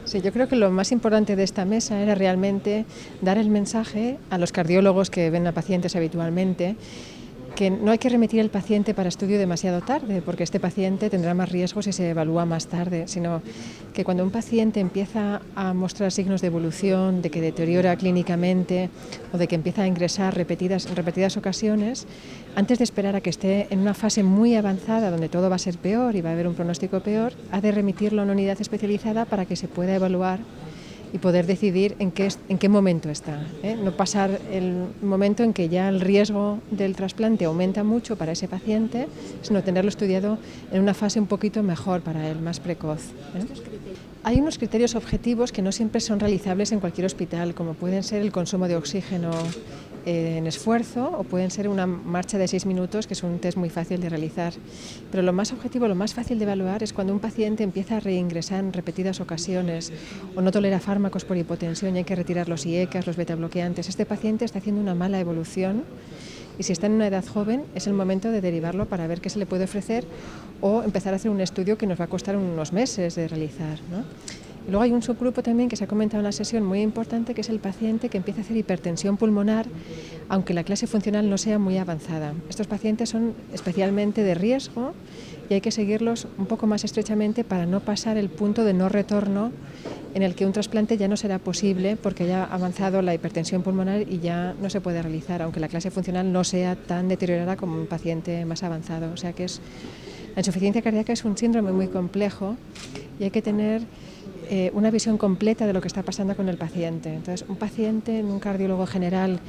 Sí, yo creo que lo más importante de esta mesa era realmente dar el mensaje a los cardiólogos que ven a pacientes habitualmente, que no hay que remitir el paciente para estudio demasiado tarde, porque este paciente tendrá más riesgos si se evalúa más tarde, sino que cuando un paciente empieza a mostrar signos de evolución, de que deteriora clínicamente o de que empieza a ingresar en repetidas ocasiones, antes de esperar a que esté en una fase muy avanzada donde todo va a ser peor y va a haber un pronóstico peor, ha de remitirlo a una unidad especializada para que se pueda evaluar y poder decidir en qué momento está, ¿eh? No pasar el momento en que ya el riesgo del trasplante aumenta mucho para ese paciente, sino tenerlo estudiado en una fase un poquito mejor para él, más precoz, ¿eh? Hay unos criterios objetivos que no siempre son realizables en cualquier hospital, como pueden ser el consumo de oxígeno en esfuerzo o pueden ser una marcha de 6 minutos, que es un test muy fácil de realizar. Pero lo más objetivo, lo más fácil de evaluar es cuando un paciente empieza a reingresar en repetidas ocasiones o no tolera fármacos por hipotensión y hay que retirar los IECAs, los betabloqueantes. Este paciente está haciendo una mala evolución y si está en una edad joven es el momento de derivarlo para ver qué se le puede ofrecer o empezar a hacer un estudio que nos va a costar unos meses de realizar, ¿no? Y luego hay un subgrupo también que se ha comentado en la sesión muy importante, que es el paciente que empieza a hacer hipertensión pulmonar, aunque la clase funcional no sea muy avanzada. Estos pacientes son especialmente de riesgo y hay que seguirlos un poco más estrechamente para no pasar el punto de no retorno en el que un trasplante ya no será posible porque haya avanzado la hipertensión pulmonar y ya no se puede realizar, aunque la clase funcional no sea tan deteriorada como un paciente más avanzado. O sea que la insuficiencia cardíaca es un síndrome muy complejo y hay que tener una visión completa de lo que está pasando con el paciente. Entonces, un paciente, un cardiólogo general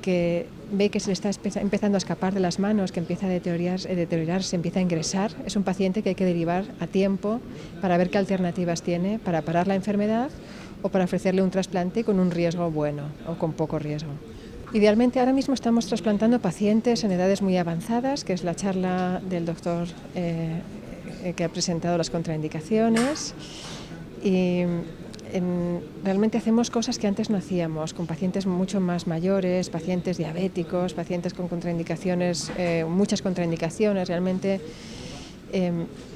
que ve que se le está empezando a escapar de las manos, que empieza a deteriorarse, empieza a ingresar, es un paciente que hay que derivar a tiempo para ver qué alternativas tiene para parar la enfermedad o para ofrecerle un trasplante con un riesgo bueno o con poco riesgo. Idealmente ahora mismo estamos trasplantando pacientes en edades muy avanzadas, que es la charla del doctor que ha presentado las contraindicaciones. Y realmente hacemos cosas que antes no hacíamos, con pacientes mucho más mayores, pacientes diabéticos, pacientes con contraindicaciones, muchas contraindicaciones realmente,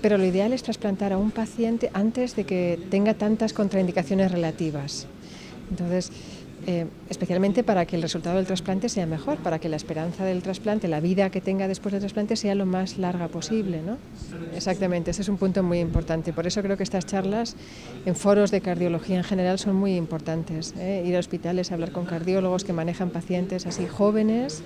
pero lo ideal es trasplantar a un paciente antes de que tenga tantas contraindicaciones relativas. Entonces, especialmente para que el resultado del trasplante sea mejor, para que la esperanza del trasplante, la vida que tenga después del trasplante sea lo más larga posible, ¿no? Exactamente, ese es un punto muy importante. Por eso creo que estas charlas en foros de cardiología en general son muy importantes, ¿eh? Ir a hospitales, hablar con cardiólogos que manejan pacientes así jóvenes,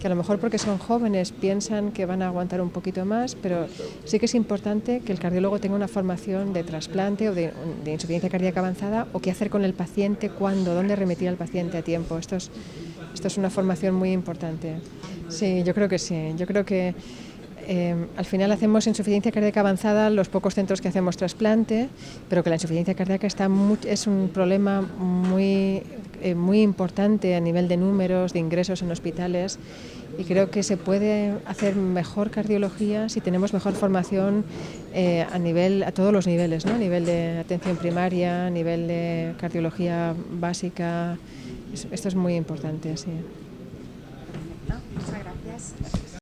que a lo mejor porque son jóvenes piensan que van a aguantar un poquito más, pero sí que es importante que el cardiólogo tenga una formación de trasplante o de insuficiencia cardíaca avanzada o qué hacer con el paciente, cuándo, dónde remitir al paciente a tiempo. Esto es una formación muy importante. Sí, yo creo que sí. Yo creo que al final hacemos insuficiencia cardíaca avanzada los pocos centros que hacemos trasplante, pero que la insuficiencia cardíaca es un problema muy importante a nivel de números, de ingresos en hospitales, y creo que se puede hacer mejor cardiología si tenemos mejor formación a todos los niveles, ¿no? A nivel de atención primaria, a nivel de cardiología básica. Esto es muy importante, sí. Muchas gracias.